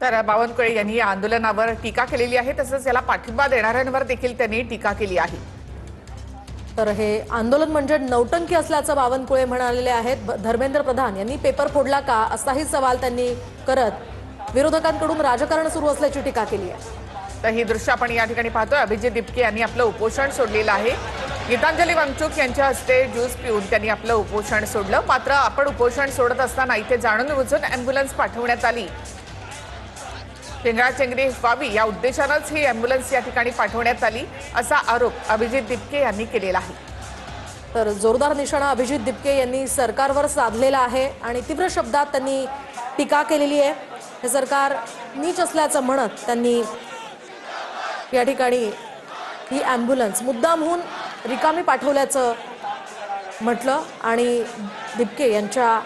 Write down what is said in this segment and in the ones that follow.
तर बावनकुळे यांनी या आंदोलनावर टीका केलेली आहे, तसंच याला पाठिंबा देणाऱ्यांवर देखील त्यांनी टीका केली आहे। तर हे आंदोलन म्हणजे नौटंकी असल्याचं बावनकुळे म्हणालेले आहेत। धर्मेंद्र प्रधान यांनी पेपर फोडला का असाही सवाल त्यांनी करत विरोधकांकडून राजकारण सुरू असल्याची टीका केली आहे। तर ही दृश्य आपण या ठिकाणी पाहतोय। अभिजित दिपके यांनी आपलं उपोषण सोडलेलं आहे। गीतांजली वांगचूक यांच्या हस्ते ज्यूस पिऊन त्यांनी आपलं उपोषण सोडलं। मात्र आपण उपोषण सोडत असताना इथे जाणून बुजून अँब्युलन्स पाठवण्यात आली। चेंगराचेंगरी व्हावी या उद्देशानंच ही अँब्युलन्स या ठिकाणी पाठवण्यात आली असा आरोप अभिजित दिपके यांनी केलेला आहे। तर जोरदार निशाणा अभिजित दिपके यांनी सरकारवर साधलेला आहे आणि तीव्र शब्दात त्यांनी टीका केलेली आहे। हे सरकार नीच असल्याचं म्हणत त्यांनी या ठिकाणी ही अँब्युलन्स मुद्दामहून रिकामी पाठवल्याचं म्हटलं आणि दिपके यांच्या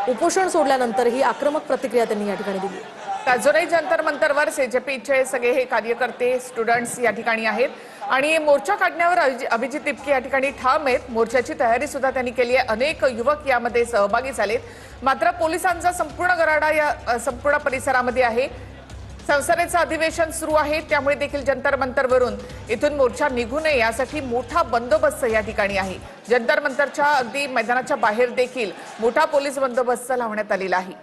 उपोषण सोडल्यानंतर ही आक्रमक प्रतिक्रिया त्यांनी या ठिकाणी दिली। अजूनही जंतर मंतरवर सीजेपीचे सगळे हे कार्यकर्ते स्टुडंट्स या ठिकाणी आहेत आणि मोर्चा काढण्यावर अभिजित दिपके या ठिकाणी ठाम आहेत। मोर्चाची तयारी सुद्धा त्यांनी केली आहे। अनेक युवक यामध्ये सहभागी झालेत। मात्र पोलिसांचा संपूर्ण गराडा या संपूर्ण परिसरामध्ये आहे। संसदेचं अधिवेशन सुरू आहे, त्यामुळे देखील जंतर मंतरवरून इथून मोर्चा निघू नये यासाठी मोठा बंदोबस्त या ठिकाणी आहे। जंतर मंतरच्या अगदी मैदानाच्या बाहेर देखील मोठा पोलीस बंदोबस्त लावण्यात आलेला आहे।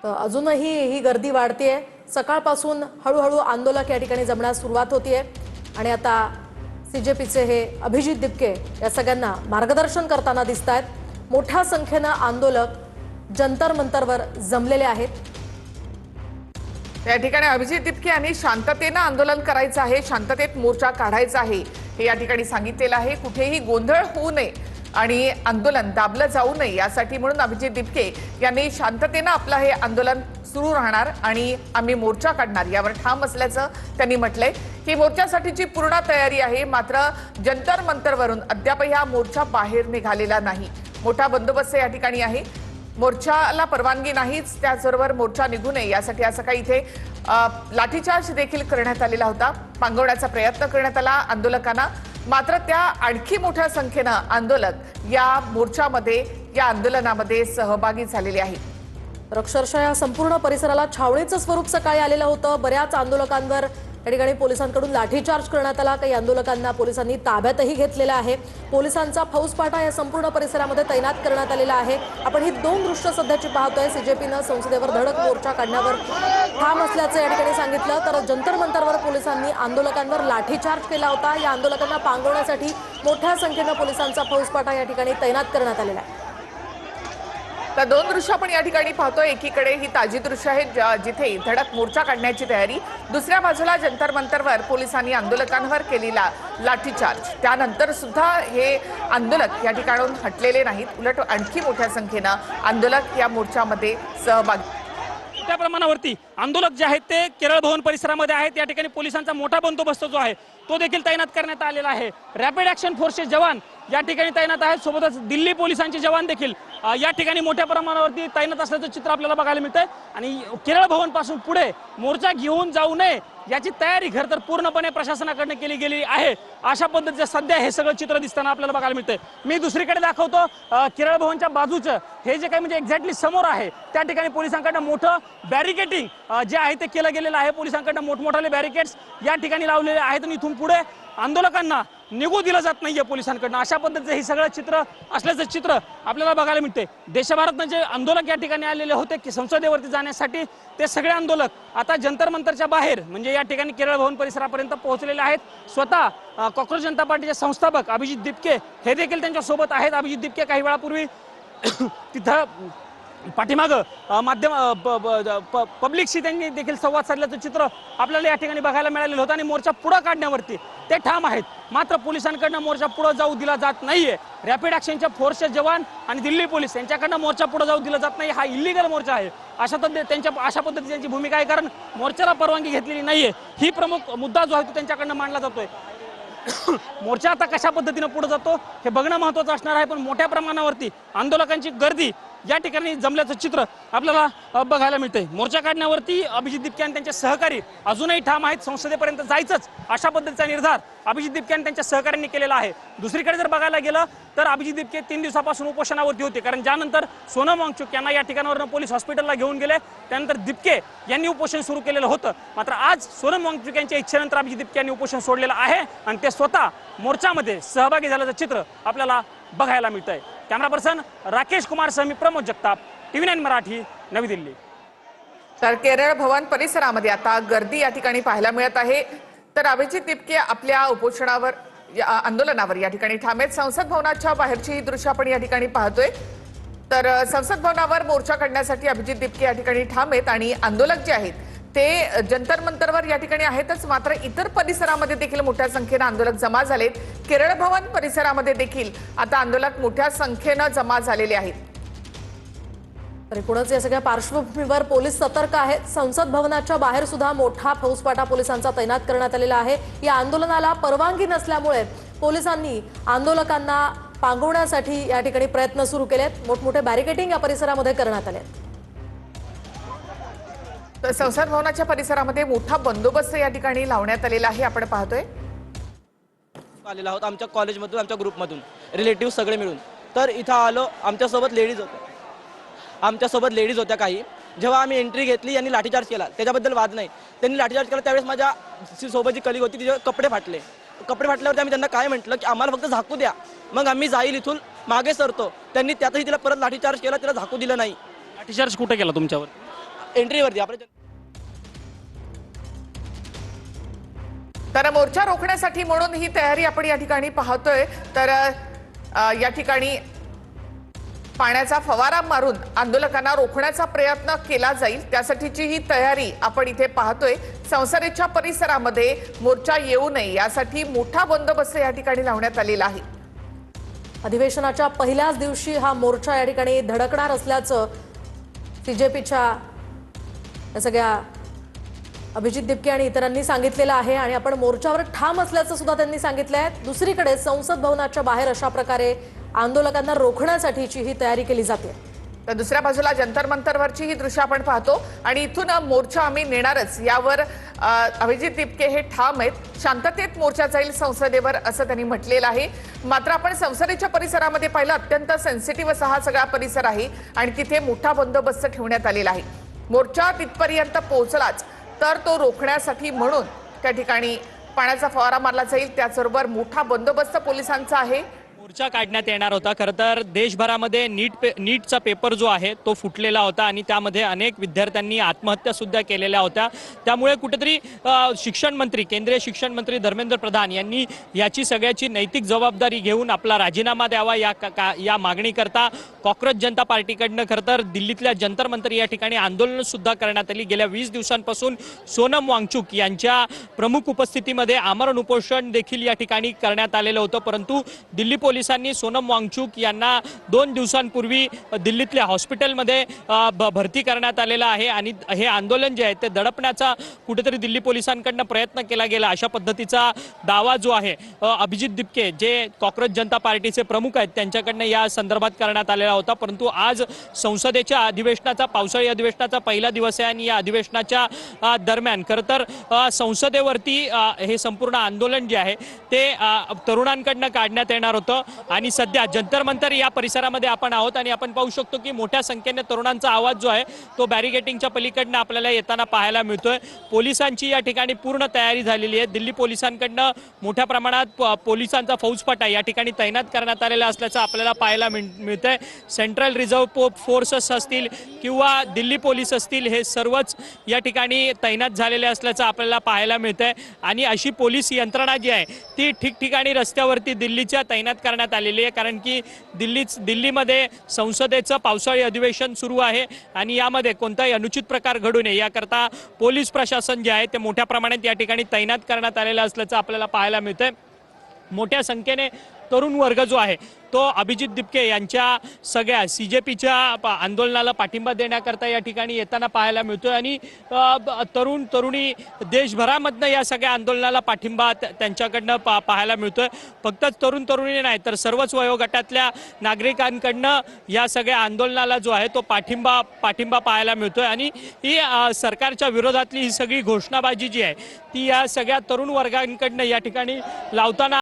तर अजूनही ही गर्दी वाढतेय। सकाळपासून हळूहळू आंदोलक या ठिकाणी जमण्यास सुरुवात होतीये आणि आता सीजेपीचे हे अभिजित दिपके या सगळ्यांना मार्गदर्शन करताना दिसतायत। मोठ्या संख्येने आंदोलक जंतर मंतरवर जमलेले आहेत। या ठिकाणी अभिजित दिपके यांनी शांततेने आंदोलन करायचं आहे, शांततेत मोर्चा काढायचा आहे हे या ठिकाणी सांगितलेलं आहे। कुठेही गोंधळ होऊ नये आणि आंदोलन दाबलं जाऊ नये यासाठी म्हणून अभिजित दिपके यांनी शांततेने आपलं हे आंदोलन सुरू राहणार आणि आम्ही मोर्चा काढणार यावर ठाम असल्याचं त्यांनी म्हटलंय। ही मोर्चासाठीची पूर्ण तयारी आहे, मात्र जंतर मंतरवरून अद्याप हा मोर्चा बाहेर निघालेला नाही। मोठा बंदोबस्त या ठिकाणी आहे। मोर्चाला परवानगी नाहीच, त्याचबरोबर मोर्चा निघू नये यासाठी आज सकाळी इथे लाठीचार्ज देखील करण्यात आलेला होता। पांगवण्याचा प्रयत्न करण्यात आला आंदोलकांना, मात्र त्या आणखी मोठ्या संख्येने आंदोलक या मोर्चामध्ये या आंदोलनामध्ये सहभागी झालेले आहेत। अक्षरशः या संपूर्ण परिसराला छावणीचं स्वरूप सकाळी आलेलं होतं। बऱ्याच आंदोलकांवर या ठिकाणी पोलिसांकडून लाठीचार्ज करण्यात आला। काही आंदोलकांना पोलिसांनी ताब्यातही घेतलेलं आहे। पोलिसांचा फौजफाटा या संपूर्ण परिसरामध्ये तैनात करण्यात आलेला आहे। आपण ही दोन दृश्य सध्याची पाहतोय। सीजेपीनं संसदेवर धडक मोर्चा काढण्यावर ठाम असल्याचं या ठिकाणी सांगितलं, तर जंतर मंतरवर पोलिसांनी आंदोलकांवर लाठीचार्ज केला होता। या आंदोलकांना पांगवण्यासाठी मोठ्या संख्येनं पोलिसांचा फौजफाटा या ठिकाणी तैनात करण्यात आलेला आहे। तर दोन दृश्य आपण या ठिकाणी पाहतोय। एकीकडे ही ताजी दृश्य आहेत जिथे धडक मोर्चा काढण्याची तयारी, दुसऱ्या बाजूला जंतर मंतरवर पोलिसांनी आंदोलकांवर केलेला लाठीचार्ज। त्यानंतर सुद्धा हे आंदोलक या ठिकाणून हटलेले नाहीत, उलट आणखी मोठ्या संख्येनं आंदोलक या मोर्चामध्ये सहभागी। त्या प्रमाणावरती आंदोलक जे आहेत ते केरळ भवन परिसरामध्ये आहेत। या ठिकाणी पोलिसांचा मोठा बंदोबस्त जो आहे तो देखील तैनात करण्यात आलेला आहे। रॅपिड ॲक्शन फोर्सचे जवान या ठिकाणी तैनात आहेत, सोबतच दिल्ली पोलिसांचे जवान देखील या ठिकाणी मोठ्या प्रमाणावरती तैनात असल्याचं चित्र आपल्याला बघायला मिळतंय। आणि केरळ भवन पासून पुढे मोर्चा घेऊन जाऊ नये याची तयारी खरं तर पूर्णपणे प्रशासनाकडून केली गेली आहे। अशा पद्धतीचं सध्या हे सगळं चित्र दिसताना आपल्याला बघायला मिळतंय। मी दुसरीकडे दाखवतो केरळ भवनच्या बाजूचं हे जे काही म्हणजे एक्झॅक्टली समोर आहे त्या ठिकाणी पोलिसांकडनं मोठं बॅरिकेटिंग जे आहे ते केलं गेलेलं आहे। पोलिसांकडनं मोठमोठाले बॅरिकेड्स या ठिकाणी लावलेले आहेत आणि इथून पुढे आंदोलकांना निघू दिलं जात नाहीये पोलिसांकडनं। अशा पद्धतीचं हे सगळं चित्र असल्याचं चित्र आपल्याला बघायला मिळते। देशभरातनं जे आंदोलक या ठिकाणी आलेले होते की संसदेवरती जाण्यासाठी, ते सगळे आंदोलक आता जंतर मंतरच्या बाहेर म्हणजे या ठिकाणी केरळ भवन परिसरापर्यंत पोहोचलेले आहेत। स्वतः कॉक्रोच जनता पार्टीचे संस्थापक अभिजित दिपके हे देखील त्यांच्या सोबत आहेत। अभिजित दिपके काही वेळापूर्वी तिथं पाठीमागं माध्यम पब्लिकशी त्यांनी देखील संवाद साधल्याचं चित्र आपल्याला या ठिकाणी बघायला मिळालेलं होतं आणि मोर्चा पुढे काढण्यावरती ते ठाम आहेत। मात्र पोलिसांकडनं मोर्चा पुढे जाऊ दिला जात नाहीये। रॅपिड ॲक्शनच्या फोर्सचे जवान आणि दिल्ली पोलीस यांच्याकडनं मोर्चा पुढे जाऊ दिला जात नाही। हा इल्लीगल मोर्चा आहे अशा पद्धतीची त्यांची भूमिका आहे, कारण मोर्चाला परवानगी घेतलेली नाहीये। ही प्रमुख मुद्दा जो आहे तो त्यांच्याकडनं मांडला जातोय। मोर्चा आता कशा पद्धतीने पुढे जातो हे बघणं महत्त्वाचं असणार आहे, पण मोठ्या प्रमाणावरती आंदोलकांची गर्दी या ठिकाणी जमल्याचं चित्र आपल्याला बघायला मिळतंय। मोर्चा काढण्यावरती अभिजित दिपके आणि त्यांचे सहकारी अजूनही ठाम आहेत, संसदेपर्यंत जायचंच अशा पद्धतीचा निर्धार अभिजित दिपके आणि त्यांच्या सहकाऱ्यांनी केलेला आहे। दुसरीकडे जर बघायला गेलं तर अभिजित दिपके 3 दिवसापासून उपोषणावरती होते, कारण ज्यानंतर सोनम वांगचुक यांना या ठिकाणावरून पोलीस हॉस्पिटलला घेऊन गेले, त्यानंतर दिपके यांनी उपोषण सुरू केलेलं होतं। मात्र आज सोनम वांगचुक यांच्या इच्छेनंतर अभिजित दिपके यांनी उपोषण सोडलेलं आहे आणि ते स्वतः मोर्चामध्ये सहभागी झाल्याचं चित्र आपल्याला बघायला मिळतंय। कॅमेरा पर्सन राकेश कुमार सह मी प्रमोद जगताप, TV9 मराठी, नवी दिल्ली। तर केरळ भवन परिसरामध्ये आता गर्दी या ठिकाणी पाहायला मिळत आहे। तर अभिजित दिपके आपल्या उपोषणावर आंदोलनावर या ठिकाणी ठाम आहेत। संसद भवनाच्या बाहेरची ही दृश्य आपण या ठिकाणी पाहतोय। तर संसद भवनावर मोर्चा काढण्यासाठी अभिजित दिपके या ठिकाणी ठाम आहेत आणि आंदोलक जे आहेत ते जंतर मंतरवर या ठिकाणी आहेतच, मात्र इतर परिसरामध्ये देखील मोठ्या संख्येने आंदोलक जमा झालेत। केरळ भवन परिसरामध्ये देखील आता आंदोलक मोठ्या संख्येने जमा झालेले आहेत। तर एकूणच या सगळ्या पार्श्वभूमीवर पोलीस सतर्क आहेत। संसद भवनाच्या बाहेर सुद्धा मोठा फौजफाटा पोलिसांचा तैनात करण्यात आलेला आहे। या आंदोलनाला परवानगी नसल्यामुळे पोलिसांनी आंदोलकांना पांगवण्यासाठी या ठिकाणी प्रयत्न सुरू केलेत। मोठमोठे बॅरिकेडिंग या परिसरामध्ये करण्यात आले। तर संसद भवनाच्या परिसरामध्ये मोठा बंदोबस्त या ठिकाणी लावण्यात आलेला आहे, आपण पाहतोय। आलेला आहोत आमच्या कॉलेजमधून, आमच्या ग्रुपमधून रिलेटिव्ह सगळे मिळून। तर इथं आलो, आमच्यासोबत लेडीज होत्या काही। जेव्हा आम्ही एंट्री घेतली यांनी लाठीचार्ज केला, त्याच्याबद्दल वाद नाही। त्यांनी लाठीचार्ज केला त्यावेळेस माझ्या सोबत जी कलीग होती तिचे कपडे फाटले। कपडे फाटल्यावरती आम्ही त्यांना काय म्हटलं की आम्हाला फक्त झाकू द्या, मग आम्ही जाईल इथून मागे सरतो। त्यांनी त्यातही तिला परत लाठीचार्ज केला, तिला झाकू दिलं नाही। लाठीचार्ज कुठे केला तुमच्यावर? एंट्रीवरती आपण। तर मोर्चा रोखण्यासाठी म्हणून ही तयारी आपण या ठिकाणी पाहतोय। तर या ठिकाणी पाण्याचा फवारा मारून आंदोलकांना रोखण्याचा प्रयत्न केला जाईल, त्यासाठीची ही तयारी आपण इथे पाहतोय। संसदेच्या परिसरामध्ये मोर्चा येऊ नये यासाठी मोठा बंदोबस्त या ठिकाणी लावण्यात आलेला आहे। अधिवेशनाच्या पहिल्याच दिवशी हा मोर्चा या ठिकाणी धडकणार असल्याचं CJPच्या या सगळ्या अभिजित दिपके आणि इतरांनी सांगितलेलं आहे आणि आपण मोर्चावर ठाम असल्याचं सुद्धा त्यांनी सांगितलंय। दुसरीकडे संसद भवनाच्या बाहेर अशा प्रकारे आंदोलकांना रोखण्यासाठीची ही तयारी केली जाते। तर दुसऱ्या बाजूला जंतर मंतरवरची ही दृश्य आपण पाहतो आणि इथून मोर्चा आम्ही नेणारच यावर अभिजित दिपके हे ठाम आहेत। शांततेत मोर्चा जाईल संसदेवर असं त्यांनी म्हटलेलं आहे। मात्र आपण संसदेच्या परिसरामध्ये पाहिलं, अत्यंत सेन्सिटिव्ह असा हा सगळा परिसर आहे आणि तिथे मोठा बंदोबस्त ठेवण्यात आलेला आहे। मोर्चा तिथपर्यंत पोहोचलाच तर तो रोखण्यासाठी म्हणून त्या ठिकाणी पाण्याचा फवारा मारला जाईल, त्याचबरोबर मोठा बंदोबस्त पोलिसांचा आहे। मोर्चा काढण्यात येणार होता। खरं तर देशभरामध्ये नीटचा पेपर जो आहे तो फुटलेला होता आणि त्यामध्ये अनेक विद्यार्थ्यांनी आत्महत्या सुद्धा केलेल्या होत्या। त्यामुळे कुठेतरी शिक्षण मंत्री, केंद्रीय शिक्षण मंत्री धर्मेंद्र प्रधान यांनी याची सगळ्याची नैतिक जबाबदारी घेऊन आपला राजीनामा द्यावा या मागणीकरता कॉक्रोच जनता पार्टीकडनं खरं तर दिल्लीतल्या जंतर मंतर या ठिकाणी आंदोलन सुद्धा करण्यात आली। गेल्या 20 दिवसांपासून सोनम वांगचुक यांच्या प्रमुख उपस्थितीमध्ये आमरण उपोषण देखील या ठिकाणी करण्यात आलेलं होतं, परंतु दिल्ली पोलिसांनी सोनम वांगचुक यांना 2 दिवसांपूर्वी दिल्लीतल्या हॉस्पिटलमध्ये भरती करण्यात आलेलं आहे आणि हे आंदोलन जे आहे ते दडपण्याचा कुठेतरी दिल्ली पोलिसांकडनं प्रयत्न केला गेला, अशा पद्धतीचा दावा जो आहे अभिजित दिपके जे कॉक्रोच जनता पार्टीचे प्रमुख आहेत त्यांच्याकडनं या संदर्भात करण्यात आलेला होता। परंतु आज संसदेच्या अधिवेशनाचा, पावसाळी अधिवेशनाचा पहिला दिवस आहे आणि या अधिवेशनाच्या दरम्यान खरं तर संसदेवरती हे संपूर्ण आंदोलन जे आहे ते तरुणांकडनं काढण्यात येणार होतं आणि सध्या जंतर मंतर या परिसरामध्ये आपण आहोत आणि आपण पाहू शकतो की मोठ्या संख्येने तरुणांचा आवाज जो आहे तो बॅरिकेडिंगच्या पलीकडनं आपल्याला येताना पाहायला मिळतोय। पोलिसांची या ठिकाणी पूर्ण तयारी झालेली आहे। दिल्ली पोलिसांकडनं मोठ्या प्रमाणात पोलिसांचा फौजफाटा या ठिकाणी तैनात करण्यात आलेला असल्याचं आपल्याला पाहायला मिळतंय। सेंट्रल रिझर्व्ह फोर्सेस असतील किंवा दिल्ली पोलीस असतील, हे सर्वच या ठिकाणी तैनात झालेले असल्याचं आपल्याला पाहायला मिळतंय आणि अशी पोलीस यंत्रणा जी आहे ती ठिकठिकाणी रस्त्यावरती दिल्लीच्या तैनात करण्यात आलेली आहे, कारण की दिल्लीमध्ये संसदेचं पावसाळी अधिवेशन सुरू आहे आणि यामध्ये कोणताही अनुचित प्रकार घडू नये याकरता पोलीस प्रशासन जे आहे ते मोठ्या प्रमाणात या ठिकाणी तैनात करण्यात आलेलं असल्याचं आपल्याला पाहायला मिळतंय। मोठ्या संख्येने तरुण वर्ग जो आहे तो अभिजित दिपके यांच्या सगळ्या CJPच्या आंदोलनाला पाठिंबा देण्याकरता या ठिकाणी येताना पाहायला मिळतोय आणि तरुण तरुणी देशभरामधनं या सगळ्या आंदोलनाला पाठिंबा त्यांच्याकडनं पाहायला मिळतोय. फक्त तरुण तरुणी नाही तर सर्वच वयोगटातल्या नागरिकांकडनं या सगळ्या आंदोलनाला जो आहे तो पाठिंबा पाहायला मिळतोय आणि ही सरकारच्या विरोधातली ही सगळी घोषणाबाजी जी आहे ती या सगळ्या तरुण वर्गांकडनं या ठिकाणी लावताना